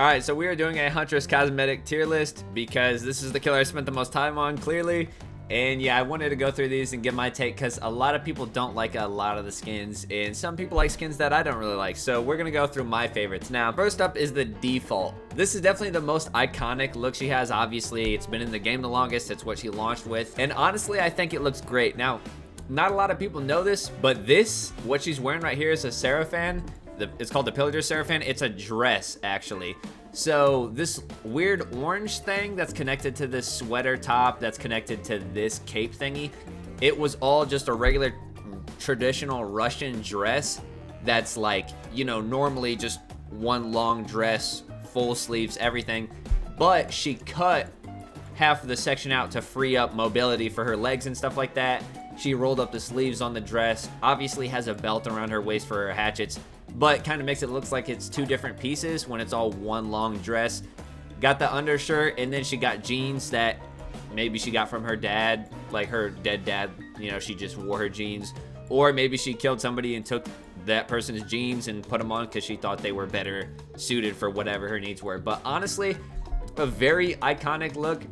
Alright, so we are doing a Huntress Cosmetic tier list because this is the killer I spent the most time on, clearly. And yeah, I wanted to go through these and give my take because a lot of people don't like a lot of the skins, and some people like skins that I don't really like. So we're gonna go through my favorites. Now, first up is the default. This is definitely the most iconic look she has. Obviously, it's been in the game the longest. It's what she launched with. And honestly, I think it looks great. Now, not a lot of people know this, but this, what she's wearing right here is a Seraphim. It's called the Pillager Seraphim. It's a dress, actually. So this weird orange thing that's connected to this sweater top that's connected to this cape thingy, it was all just a regular traditional Russian dress that's like, you know, normally just one long dress, full sleeves, everything. But she cut half of the section out to free up mobility for her legs and stuff like that. She rolled up the sleeves on the dress, obviously has a belt around her waist for her hatchets, but kind of makes it look like it's two different pieces when it's all one long dress. Got the undershirt, and then she got jeans that maybe she got from her dad, like her dead dad, you know, she just wore her jeans. Or maybe she killed somebody and took that person's jeans and put them on because she thought they were better suited for whatever her needs were. But honestly, a very iconic look,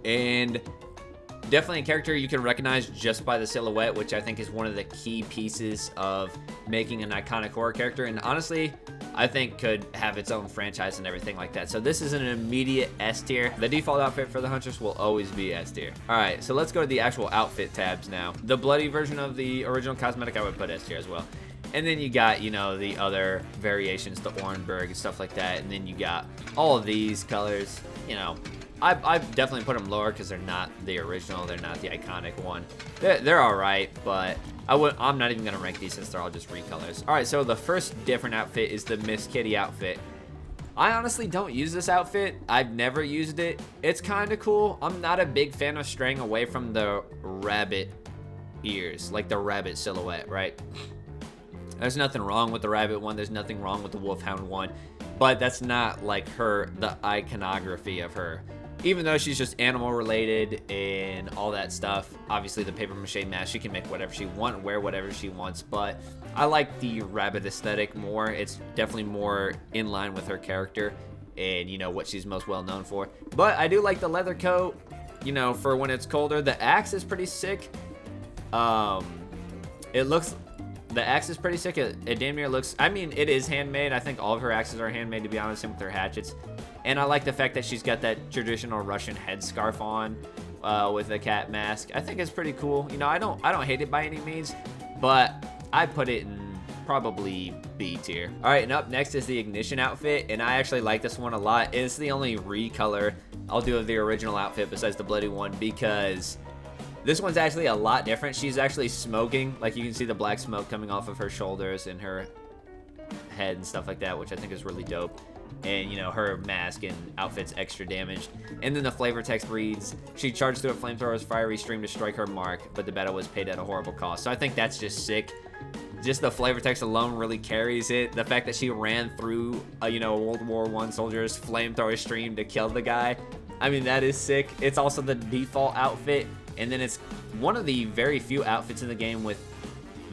and definitely a character you can recognize just by the silhouette, which I think is one of the key pieces of making an iconic horror character, and honestly, I think could have its own franchise and everything like that. So this is an immediate S tier. The default outfit for the Huntress will always be S tier. Alright, so let's go to the actual outfit tabs now. The bloody version of the original Cosmetic, I would put S tier as well. And then you got, you know, the other variations, the Orenburg and stuff like that. And then you got all of these colors, you know. I've definitely put them lower because they're not the original. They're not the iconic one. They're all right, but I'm not even going to rank these since they're all just recolors. All right, so the first different outfit is the Miss Kitty outfit. I honestly don't use this outfit. I've never used it. It's kind of cool. I'm not a big fan of straying away from the rabbit ears, like the rabbit silhouette, right? There's nothing wrong with the rabbit one. There's nothing wrong with the wolfhound one. But that's not like the iconography of her. Even though she's just animal related and all that stuff, obviously the paper mache mask, she can make whatever she wants, wear whatever she wants, but I like the rabbit aesthetic more. It's definitely more in line with her character and, you know, what she's most well known for. But I do like the leather coat, you know, for when it's colder. The axe is pretty sick. The axe is pretty sick. It damn near looks, I mean, it is handmade. I think all of her axes are handmade, to be honest, and with her hatchets. And I like the fact that she's got that traditional Russian headscarf on with a cat mask. I think it's pretty cool. You know, I don't hate it by any means, but I put it in probably B tier. All right, and up next is the Ignition outfit, and I actually like this one a lot. It's the only recolor I'll do of the original outfit besides the bloody one, because this one's actually a lot different. She's actually smoking. Like, you can see the black smoke coming off of her shoulders and her head and stuff like that, which I think is really dope. And, you know, her mask and outfit's extra damaged. And then the flavor text reads, she charged through a flamethrower's fiery stream to strike her mark, but the battle was paid at a horrible cost. So I think that's just sick. Just the flavor text alone really carries it. The fact that she ran through, you know, a World War I soldier's flamethrower stream to kill the guy, I mean, that is sick. It's also the default outfit. And then it's one of the very few outfits in the game with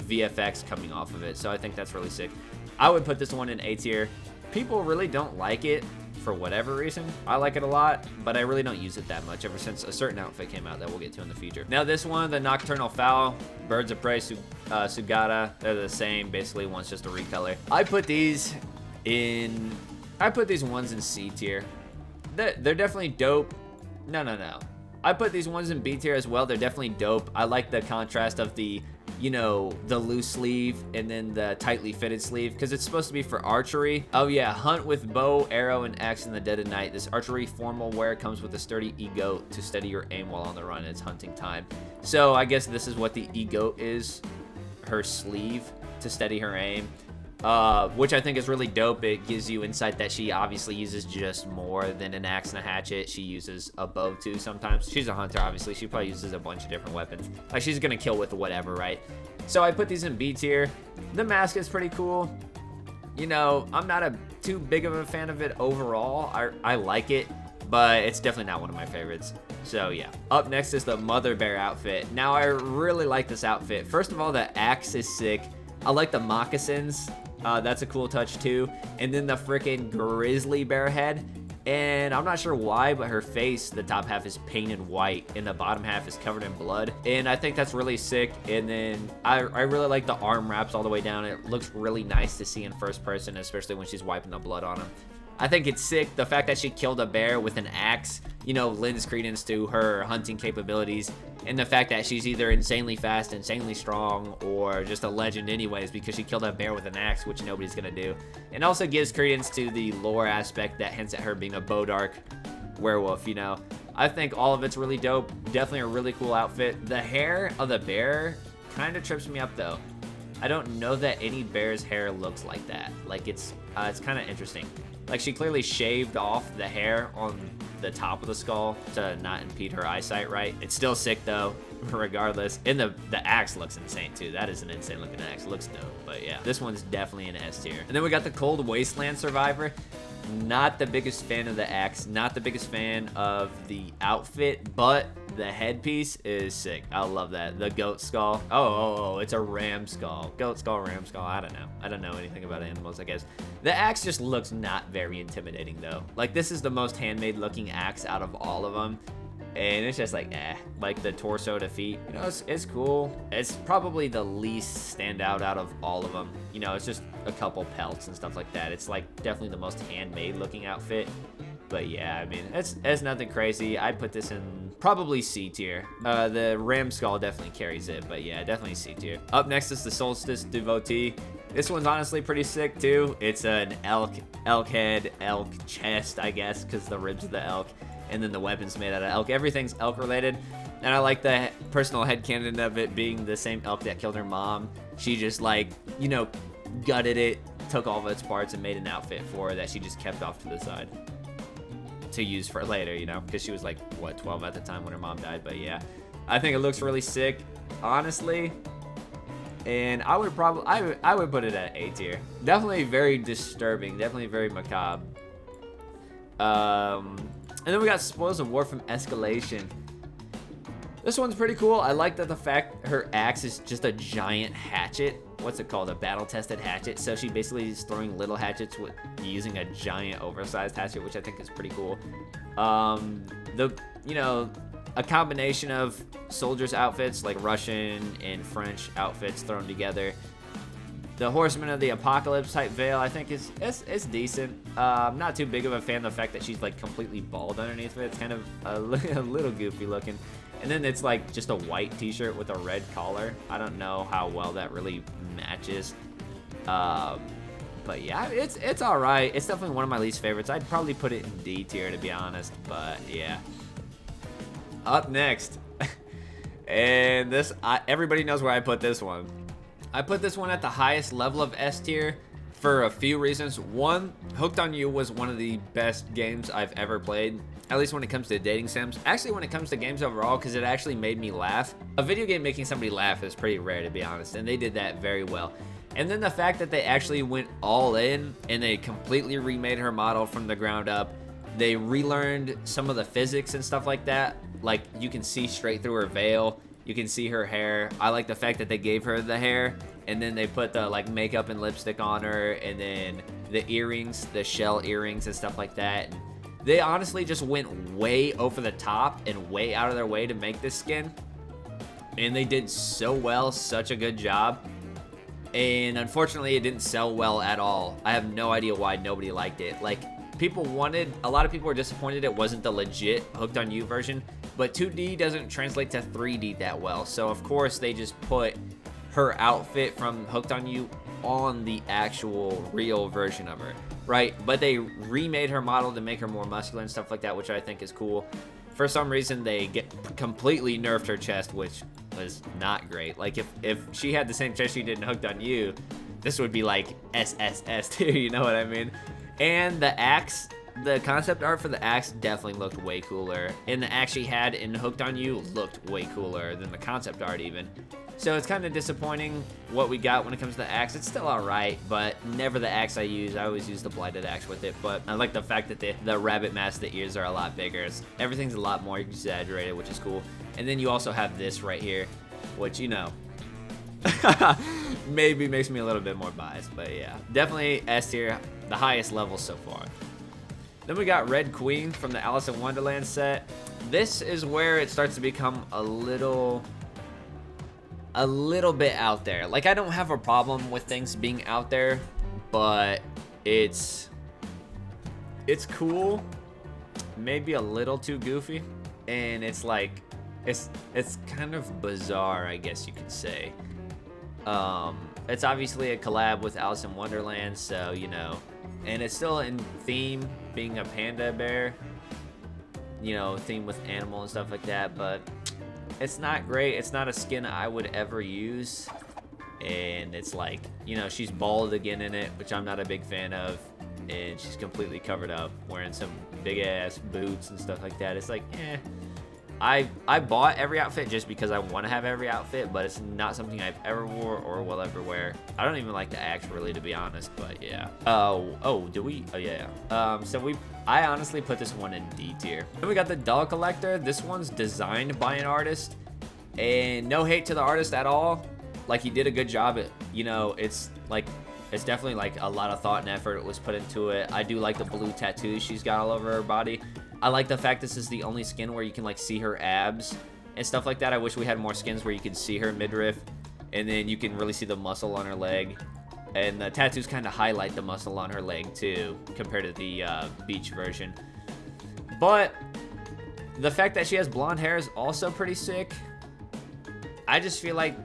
VFX coming off of it. So I think that's really sick. I would put this one in A tier. People really don't like it for whatever reason. I like it a lot, but I really don't use it that much ever since a certain outfit came out that we'll get to in the future. Now this one, the Nocturnal Fowl, Birds of Prey, Sugata, they're the same. Basically, one's just a recolor. I put these ones in C tier. They're definitely dope. No. I put these ones in B tier as well. They're definitely dope. I like the contrast of the, you know, the loose sleeve and then the tightly fitted sleeve, because it's supposed to be for archery. Oh yeah, hunt with bow, arrow, and axe in the dead of night. This archery formal wear comes with a sturdy ego to steady your aim while on the run. It's hunting time. So I guess this is what the ego is, her sleeve to steady her aim. Which I think is really dope. It gives you insight that she obviously uses just more than an axe and a hatchet. She uses a bow too sometimes. She's a hunter, obviously. She probably uses a bunch of different weapons. Like, she's gonna kill with whatever, right? So I put these in B tier. The mask is pretty cool. You know, I'm not too big of a fan of it overall. I like it, but it's definitely not one of my favorites. So yeah. Up next is the Mother Bear outfit. Now, I really like this outfit. First of all, the axe is sick. I like the moccasins. That's a cool touch too. And then the freaking grizzly bear head. And I'm not sure why, but her face, the top half is painted white and the bottom half is covered in blood. And I think that's really sick. And then I really like the arm wraps all the way down. It looks really nice to see in first person, especially when she's wiping the blood on him. I think it's sick. The fact that she killed a bear with an axe, you know, lends credence to her hunting capabilities. And the fact that she's either insanely fast, insanely strong, or just a legend anyways because she killed a bear with an axe, which nobody's gonna do. And also gives credence to the lore aspect that hints at her being a Bodark werewolf, you know. I think all of it's really dope. Definitely a really cool outfit. The hair of the bear kind of trips me up though. I don't know that any bear's hair looks like that. Like it's kind of interesting. Like she clearly shaved off the hair on the top of the skull to not impede her eyesight, right? It's still sick though, regardless. And the axe looks insane too. That is an insane looking axe. It looks dope, but yeah. This one's definitely an S tier. And then we got the Cold Wasteland Survivor. Not the biggest fan of the axe, not the biggest fan of the outfit, but the headpiece is sick. I love that. The goat skull. Oh, it's a ram skull. Goat skull, ram skull. I don't know. I don't know anything about animals, I guess. The axe just looks not very intimidating though. Like this is the most handmade looking axe out of all of them. And it's just like, like the torso to feet, you know, it's cool. It's probably the least standout out of all of them. You know, it's just a couple pelts and stuff like that. It's like definitely the most handmade looking outfit. But yeah, I mean, it's nothing crazy. I'd put this in probably C tier. The ram skull definitely carries it, but yeah, definitely C tier. Up next is the Solstice Devotee. This one's honestly pretty sick too. It's an elk head, elk chest, I guess, because the ribs of the elk. And then the weapon's made out of elk. Everything's elk related. And I like the personal headcanon of it being the same elk that killed her mom. She just like, you know, gutted it, took all of its parts and made an outfit for her that she just kept off to the side to use for later, you know, because she was like, what, 12 at the time when her mom died. But yeah, I think it looks really sick, honestly. And I would probably, I would put it at A tier. Definitely very disturbing, definitely very macabre. And then we got Spoils of War from Escalation. This one's pretty cool. I like that the fact her axe is just a giant hatchet. What's it called? A battle-tested hatchet. So she basically is throwing little hatchets with using a giant oversized hatchet, which I think is pretty cool. You know, a combination of soldiers' outfits, like Russian and French outfits thrown together. The Horseman of the Apocalypse type veil, I think it's decent. I'm not too big of a fan of the fact that she's like completely bald underneath it. It's kind of a little goofy looking. And then it's like just a white t-shirt with a red collar. I don't know how well that really matches. But yeah, it's all right. It's definitely one of my least favorites. I'd probably put it in D tier to be honest, but yeah. Up next, and this everybody knows where I put this one. I put this one at the highest level of S tier for a few reasons. One, Hooked on You was one of the best games I've ever played, at least when it comes to dating sims. Actually, when it comes to games overall, because it actually made me laugh. A video game making somebody laugh is pretty rare, to be honest, and they did that very well. And then the fact that they actually went all in and they completely remade her model from the ground up. They relearned some of the physics and stuff like that. Like, you can see straight through her veil. You can see her hair. I like the fact that they gave her the hair and then they put the like makeup and lipstick on her, and then the earrings, the shell earrings and stuff like that. And they honestly just went way over the top and way out of their way to make this skin. And they did so well, such a good job. And unfortunately, it didn't sell well at all. I have no idea why nobody liked it. Like, a lot of people were disappointed it wasn't the legit Hooked on You version, but 2D doesn't translate to 3D that well. So of course they just put her outfit from Hooked on You on the actual real version of her, right? But they remade her model to make her more muscular and stuff like that, which I think is cool. For some reason, they completely nerfed her chest, which was not great. Like, if she had the same chest she did in Hooked on You, this would be like SSS too, you know what I mean? And the axe, the concept art for the axe definitely looked way cooler. And the axe she had in Hooked on You looked way cooler than the concept art even. So it's kind of disappointing what we got when it comes to the axe. It's still alright, but never the axe I use. I always use the blighted axe with it. But I like the fact that the rabbit mask, the ears are a lot bigger. Everything's a lot more exaggerated, which is cool. And then you also have this right here, which, you know, maybe makes me a little bit more biased, but yeah, definitely S tier, the highest level so far. Then we got Red Queen from the Alice in Wonderland set. This is where it starts to become a little bit out there. Like, I don't have a problem with things being out there, but it's cool, maybe a little too goofy, and it's like it's kind of bizarre, I guess you could say. It's obviously a collab with Alice in Wonderland, so you know, and it's still in theme, being a panda bear, you know, theme with animal and stuff like that, but it's not great. It's not a skin I would ever use, and it's like, you know, she's bald again in it, which I'm not a big fan of, and she's completely covered up, wearing some big ass boots and stuff like that. It's like, eh. I bought every outfit just because I want to have every outfit, but it's not something I've ever wore or will ever wear. I don't even like the axe, really, to be honest, but yeah. Oh, do we? Oh, yeah. I honestly put this one in D tier. Then we got the Doll Collector. This one's designed by an artist, and no hate to the artist at all. Like, he did a good job. You know, it's definitely like a lot of thought and effort was put into it. I do like the blue tattoos she's got all over her body. I like the fact this is the only skin where you can like see her abs and stuff like that. I wish we had more skins where you could see her midriff, and then you can really see the muscle on her leg. And the tattoos kind of highlight the muscle on her leg too, compared to the beach version. But the fact that she has blonde hair is also pretty sick. I just feel like,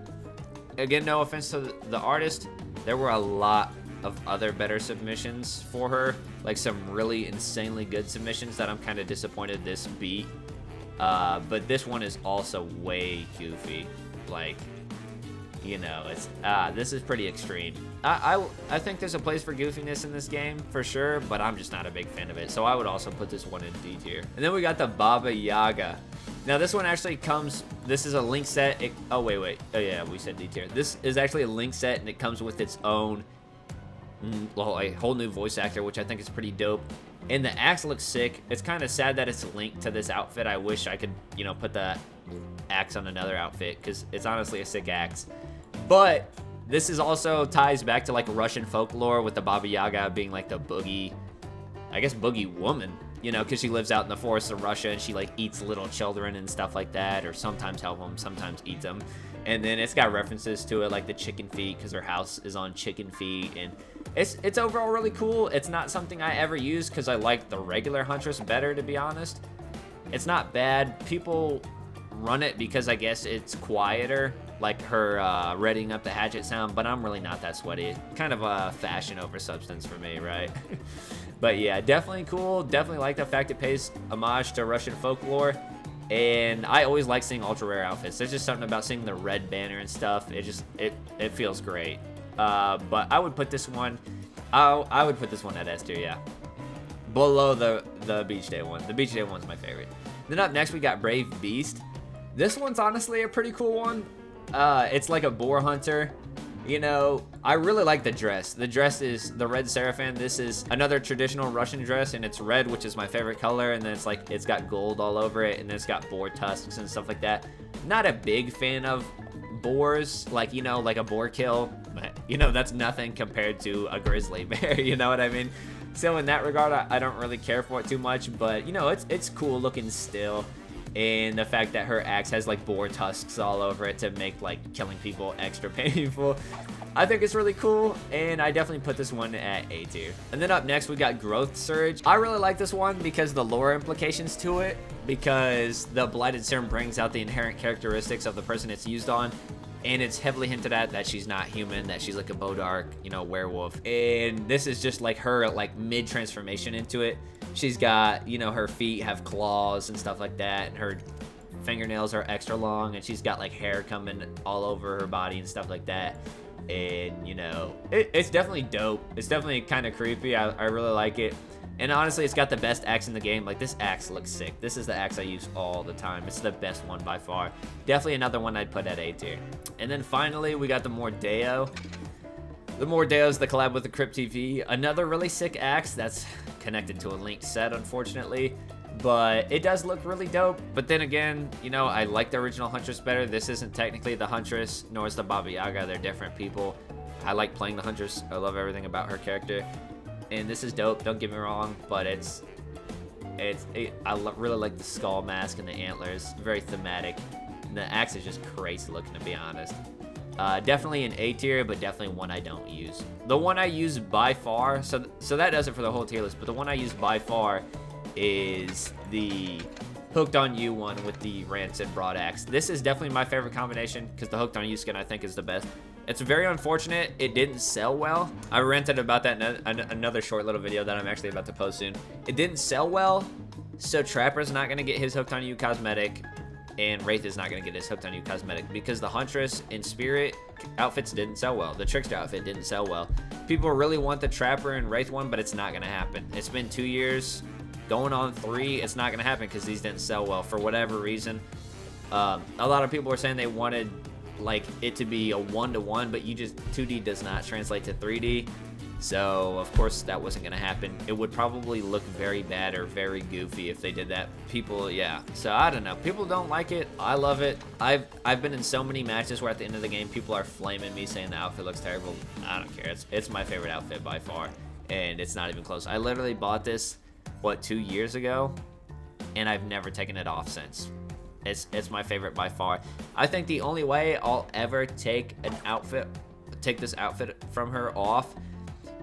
again, no offense to the artist, there were a lot of other better submissions for her, like some really insanely good submissions that I'm kind of disappointed this beat. But this one is also way goofy. Like, you know, it's this is pretty extreme. I think there's a place for goofiness in this game for sure, but I'm just not a big fan of it, so I would also put this one in D tier. And then we got the Baba Yaga. Now this one actually comes, this is a link set. Oh wait, oh yeah, we said D tier. This is actually a link set, and it comes with its own a whole new voice actor, which I think is pretty dope. And the axe looks sick. It's kind of sad that it's linked to this outfit. I wish I could, you know, put the axe on another outfit, because it's honestly a sick axe. But this is also ties back to like Russian folklore, with the Baba Yaga being like the boogie, I guess boogie woman, you know, because she lives out in the forests of Russia, and she like eats little children and stuff like that, or sometimes help them, sometimes eats them. And then it's got references to it, like the chicken feet, because her house is on chicken feet, and it's overall really cool. It's not something I ever use because I like the regular Huntress better, to be honest. It's not bad. People run it because I guess it's quieter, like her readying up the hatchet sound, but I'm really not that sweaty. Kind of a fashion over substance for me, right? But yeah, definitely cool. Definitely like the fact it pays homage to Russian folklore. And I always like seeing ultra rare outfits. There's just something about seeing the red banner and stuff. It feels great. But I would put this one, I would put this one at S tier, yeah. Below the Beach Day one. The Beach Day one's my favorite. Then up next we got Brave Beast. This one's honestly a pretty cool one. It's like a boar hunter. You know, I really like the dress. The dress is the red seraphim. This is another traditional Russian dress, and it's red, which is my favorite color, and then it's like, it's got gold all over it, and then it's got boar tusks and stuff like that. Not a big fan of boars, like, you know, like a boar kill, but, you know, that's nothing compared to a grizzly bear, you know what I mean? So in that regard, I don't really care for it too much, but, you know, it's cool looking still. And the fact that her axe has like boar tusks all over it to make like killing people extra painful, I think it's really cool, and I definitely put this one at A tier. And then up next we got Growth Surge. I really like this one because the lore implications to it, because the Blighted Serum brings out the inherent characteristics of the person it's used on, and it's heavily hinted at that she's not human, that she's like a Bodark, you know, werewolf. And this is just like her like mid transformation into it. She's got, you know, her feet have claws and stuff like that, and her fingernails are extra long, and she's got like hair coming all over her body and stuff like that. And, you know, it's definitely dope. It's definitely kind of creepy. I really like it. And honestly, it's got the best axe in the game. Like, this axe looks sick. This is the axe I use all the time. It's the best one by far. Definitely another one I'd put at A tier. And then finally, we got the Mordeo. The Mordeo is the collab with the Crypt TV. Another really sick axe that's connected to a linked set, unfortunately. but it does look really dope. But then again, you know, I like the original Huntress better. This isn't technically the Huntress, nor is the Baba Yaga. They're different people. I like playing the Huntress. I love everything about her character, and this is dope. Don't get me wrong, but really like the skull mask and the antlers. Very thematic. And the axe is just crazy looking, to be honest. Definitely an A tier, but definitely one I don't use. The one I use by far, so that does it for the whole tier list, but the one I use by far is the Hooked on You one with the Rancid Broad Axe. This is definitely my favorite combination because the Hooked on You skin I think is the best. It's very unfortunate it didn't sell well. I ranted about that in another short little video that I'm actually about to post soon. It didn't sell well, so Trapper's not going to get his Hooked on You cosmetic, and Wraith is not going to get his Hooked on You cosmetic because the Huntress and Spirit outfits didn't sell well. The Trickster outfit didn't sell well. People really want the Trapper and Wraith one, but it's not going to happen. It's been 2 years, going on 3. It's not going to happen because these didn't sell well for whatever reason. A lot of people were saying they wanted like it to be a 1-to-1, but 2D does not translate to 3D. So of course that wasn't gonna happen. It would probably look very bad or very goofy if they did that. People, yeah. So I don't know. People don't like it. I love it. I've been in so many matches where at the end of the game people are flaming me saying the outfit looks terrible. I don't care. It's my favorite outfit by far, and it's not even close. I literally bought this 2 years ago, and I've never taken it off since. It's my favorite by far. I think the only way I'll ever take this outfit from her off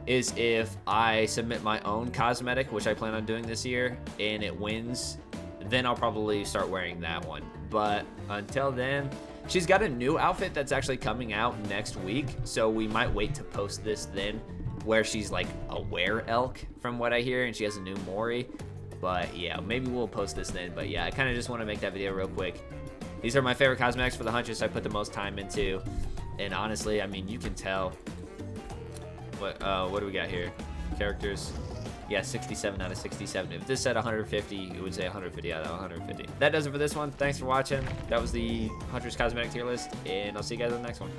is if I submit my own cosmetic, which I plan on doing this year, and it wins, then I'll probably start wearing that one. But until then, she's got a new outfit that's actually coming out next week, so we might wait to post this then, where she's like a were-elk from what I hear, and she has a new Mori. But yeah, maybe we'll post this then. But yeah, I kind of just want to make that video real quick. These are my favorite cosmetics for the Huntress I put the most time into. And honestly, I mean, you can tell. What do we got here? Characters. Yeah, 67 out of 67. If this said 150, it would say 150 out of 150. That does it for this one. Thanks for watching. That was the Huntress Cosmetic tier list, and I'll see you guys on the next one.